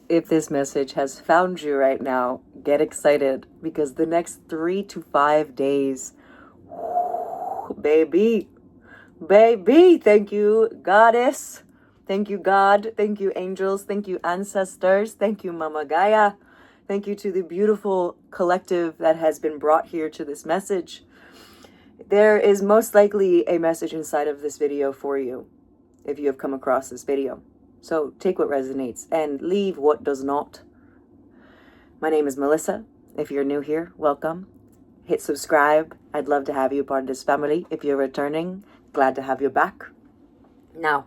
If this message has found you right now, get excited because the next 3 to 5 days, baby, baby, thank you, goddess. Thank you, God. Thank you, angels. Thank you, ancestors. Thank you, Mama Gaia. Thank you to the beautiful collective that has been brought here to this message. There is most likely a message inside of this video for you if you have come across this video. So take what resonates and leave what does not. My name is Melissa. If you're new here, welcome. Hit subscribe. I'd love to have you part of this family. If you're returning, glad to have you back. Now,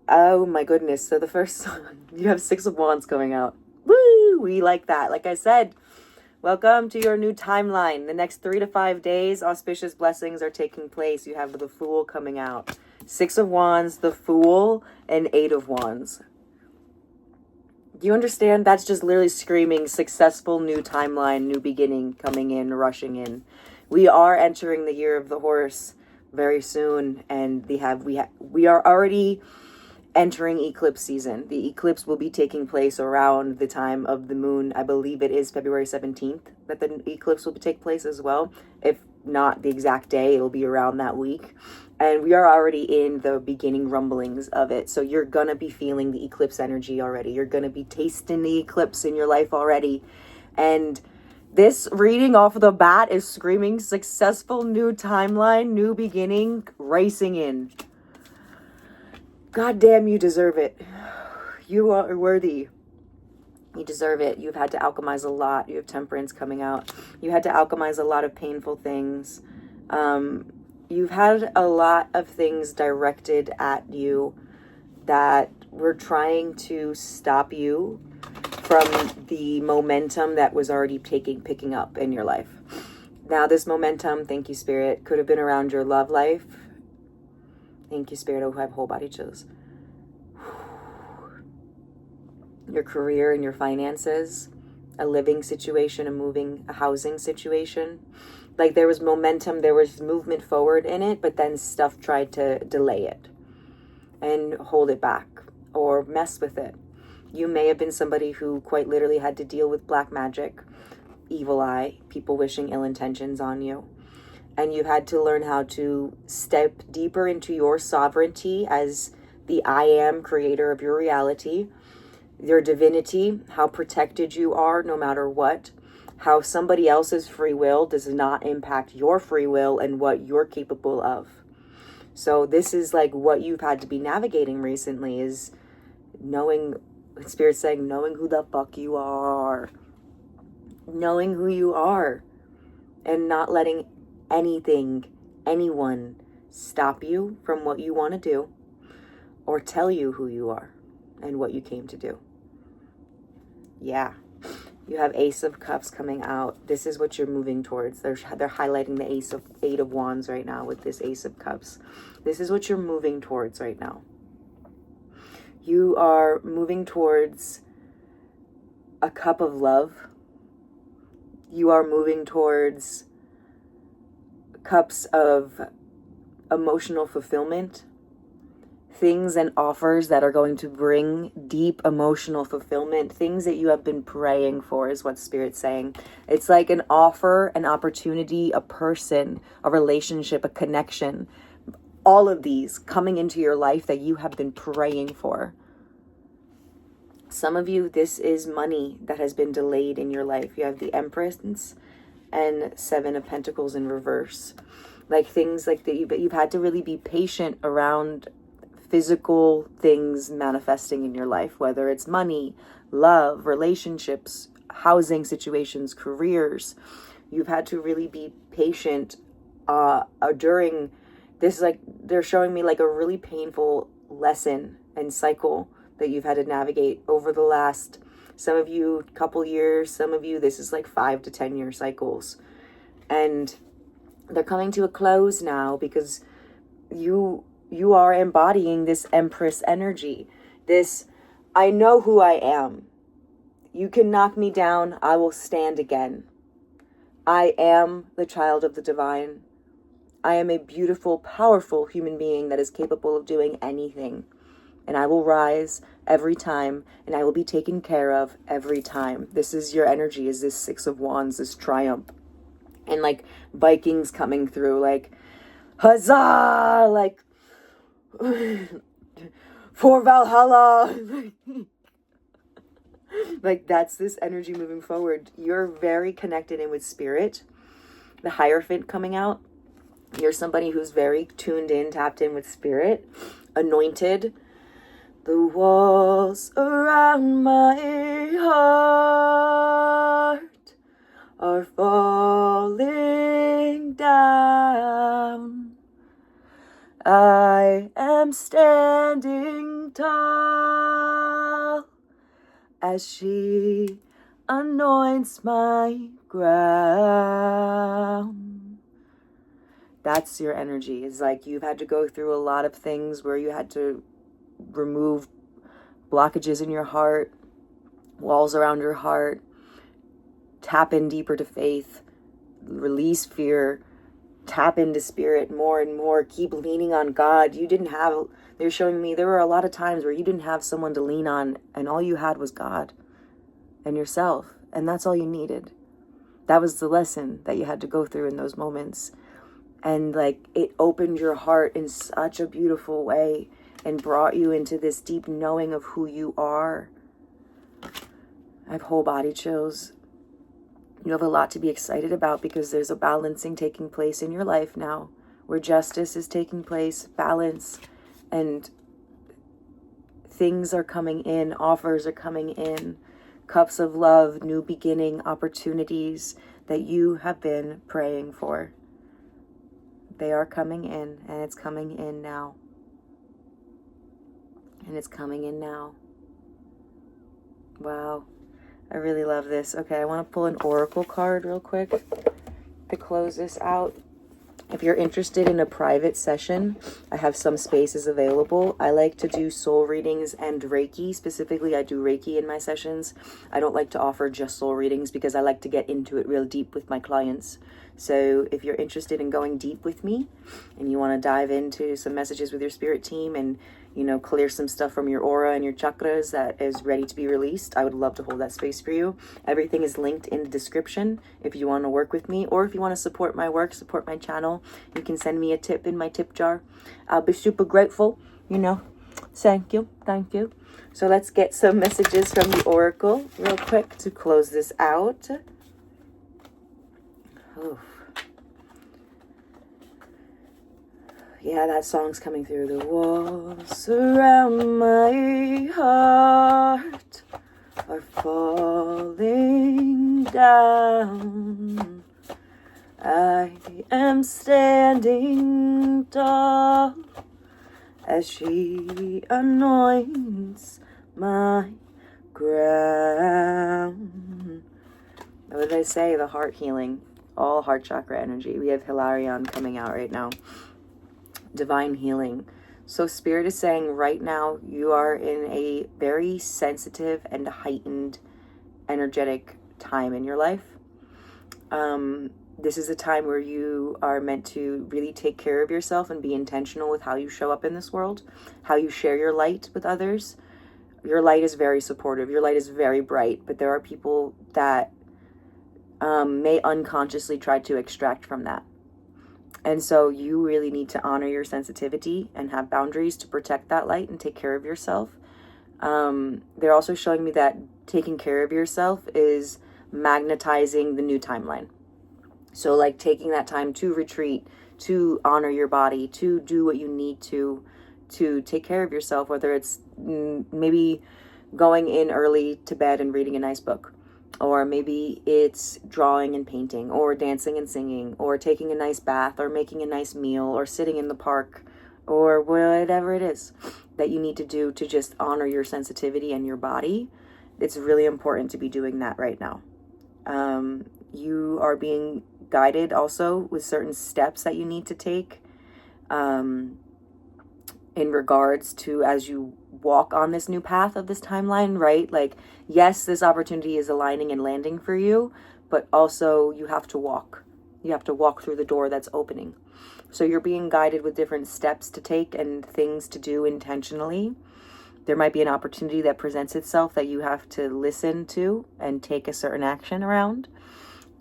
oh my goodness. So the first, you have Six of Wands coming out. Woo! We like that. Like I said, welcome to your new timeline. The next 3 to 5 days, auspicious blessings are taking place. You have the Fool coming out. Six of Wands, the Fool, and Eight of Wands. Do you understand? That's just literally screaming successful new timeline, new beginning coming in, rushing in. We are entering the year of the horse very soon, and we are already entering eclipse season. The eclipse will be taking place around the time of the moon. I believe it is February 17th that the eclipse will take place as well. If not the exact day, it'll be around that week. And we are already in the beginning rumblings of it. So you're going to be feeling the eclipse energy already. You're going to be tasting the eclipse in your life already. And this reading off of the bat is screaming successful new timeline, new beginning, racing in. God damn, you deserve it. You are worthy. You deserve it. You've had to alchemize a lot. You have Temperance coming out. You had to alchemize a lot of painful things. You've had a lot of things directed at you that were trying to stop you from the momentum that was already picking up in your life. Now this momentum, thank you Spirit, could have been around your love life. Thank you Spirit, oh I have whole body chills. Your career and your finances, a living situation, a housing situation. Like there was momentum, there was movement forward in it, but then stuff tried to delay it and hold it back or mess with it. You may have been somebody who quite literally had to deal with black magic, evil eye, people wishing ill intentions on you. And you had to learn how to step deeper into your sovereignty as the I am creator of your reality, your divinity, how protected you are no matter what. How somebody else's free will does not impact your free will and what you're capable of. So this is like what you've had to be navigating recently is knowing, Spirit saying, knowing who the fuck you are. Knowing who you are. And not letting anything, anyone stop you from what you want to do or tell you who you are and what you came to do. Yeah. You have Ace of Cups coming out. This is what you're moving towards. They're highlighting the Eight of Wands right now with this Ace of Cups. This is what you're moving towards right now. You are moving towards a cup of love. You are moving towards cups of emotional fulfillment. Things and offers that are going to bring deep emotional fulfillment. Things that you have been praying for is what Spirit's saying. It's like an offer, an opportunity, a person, a relationship, a connection. All of these coming into your life that you have been praying for. Some of you, this is money that has been delayed in your life. You have the Empress and Seven of Pentacles in reverse. Like things like that, but you've had to really be patient around physical things manifesting in your life, whether it's money, love, relationships, housing situations, careers. You've had to really be patient during this. Like they're showing me like a really painful lesson and cycle that you've had to navigate over the last, some of you couple years, some of you this is like 5 to 10 year cycles, and they're coming to a close now because you are embodying this Empress energy. This, I know who I am. You can knock me down, I will stand again. I am the child of the divine. I am a beautiful, powerful human being that is capable of doing anything. And I will rise every time, and I will be taken care of every time. This is your energy, is this Six of Wands, this triumph. And like Vikings coming through, like, huzzah! Like, for Valhalla! Like, that's this energy moving forward. You're very connected in with spirit. The Hierophant coming out. You're somebody who's very tuned in, tapped in with spirit, anointed. The walls around my heart are falling down. I am standing tall as she anoints my ground. That's your energy. It's like you've had to go through a lot of things where you had to remove blockages in your heart, walls around your heart, tap in deeper to faith, release fear, tap into spirit more and more, keep leaning on God. They're showing me there were a lot of times where you didn't have someone to lean on, and all you had was God and yourself, and that's all you needed. That was the lesson that you had to go through in those moments. And like, it opened your heart in such a beautiful way and brought you into this deep knowing of who you are. I have whole body chills. You have a lot to be excited about because there's a balancing taking place in your life now, where justice is taking place, balance, and things are coming in, offers are coming in, cups of love, new beginning, opportunities that you have been praying for. They are coming in, and it's coming in now. And it's coming in now. Wow. I really love this. Okay, I want to pull an oracle card real quick to close this out. If you're interested in a private session, I have some spaces available. I like to do soul readings and Reiki. Specifically, I do Reiki in my sessions. I don't like to offer just soul readings because I like to get into it real deep with my clients. So if you're interested in going deep with me and you want to dive into some messages with your spirit team and, you know, clear some stuff from your aura and your chakras that is ready to be released, I would love to hold that space for you. Everything is linked in the description if you want to work with me, or if you want to support my work, support my channel, you can send me a tip in my tip jar. I'll be super grateful, you know. Thank you. Thank you. So let's get some messages from the oracle real quick to close this out. Oof. Yeah, that song's coming through. The walls surround my heart are falling down. I am standing tall as she anoints my ground. What did I say? The heart healing. All heart chakra energy. We have Hilarion coming out right now. Divine healing. So Spirit is saying right now you are in a very sensitive and heightened energetic time in your life. This is a time where you are meant to really take care of yourself and be intentional with how you show up in this world, how you share your light with others. Your light is very supportive. Your light is very bright, but there are people that may unconsciously try to extract from that. And so you really need to honor your sensitivity and have boundaries to protect that light and take care of yourself. They're also showing me that taking care of yourself is magnetizing the new timeline. So like taking that time to retreat, to honor your body, to do what you need to take care of yourself, whether it's maybe going in early to bed and reading a nice book, or maybe it's drawing and painting, or dancing and singing, or taking a nice bath, or making a nice meal, or sitting in the park, or whatever it is that you need to do to just honor your sensitivity and your body. It's really important to be doing that right now. You are being guided also with certain steps that you need to take in regards to as you walk on this new path of this timeline, right? Like, yes, this opportunity is aligning and landing for you, but also you have to walk. You have to walk through the door that's opening. So you're being guided with different steps to take and things to do intentionally. There might be an opportunity that presents itself that you have to listen to and take a certain action around.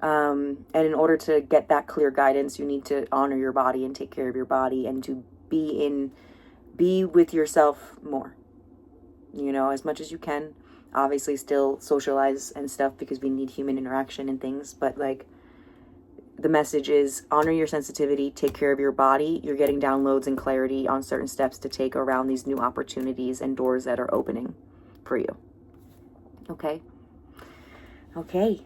And in order to get that clear guidance, you need to honor your body and take care of your body, and to be with yourself more, you know, as much as you can. Obviously still socialize and stuff, because we need human interaction and things, but like, the message is honor your sensitivity, take care of your body. You're getting downloads and clarity on certain steps to take around these new opportunities and doors that are opening for you. Okay? Okay.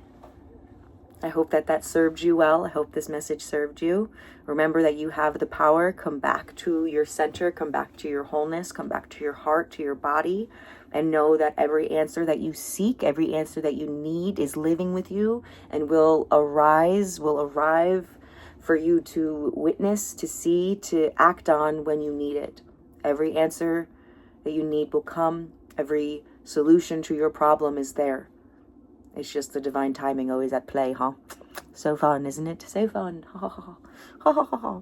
I hope that served you well. I hope this message served you. Remember that you have the power. Come back to your center, come back to your wholeness, come back to your heart, to your body, and know that every answer that you seek, every answer that you need is living with you and will arrive for you to witness, to see, to act on when you need it. Every answer that you need will come. Every solution to your problem is there. It's just the divine timing always at play, huh? So fun, isn't it? So fun. Ha ha ha. Ha ha ha ha.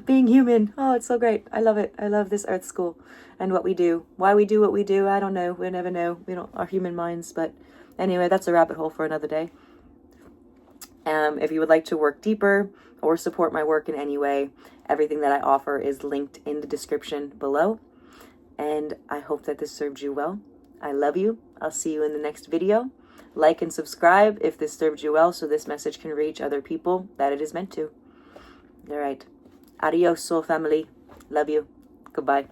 Being human. Oh, it's so great. I love it. I love this Earth School and what we do. Why we do what we do, I don't know. We never know. We don't, our human minds. But anyway, that's a rabbit hole for another day. If you would like to work deeper or support my work in any way, everything that I offer is linked in the description below. And I hope that this served you well. I love you. I'll see you in the next video. Like and subscribe if this served you well, so this message can reach other people that it is meant to. All right. Adios, soul family. Love you. Goodbye.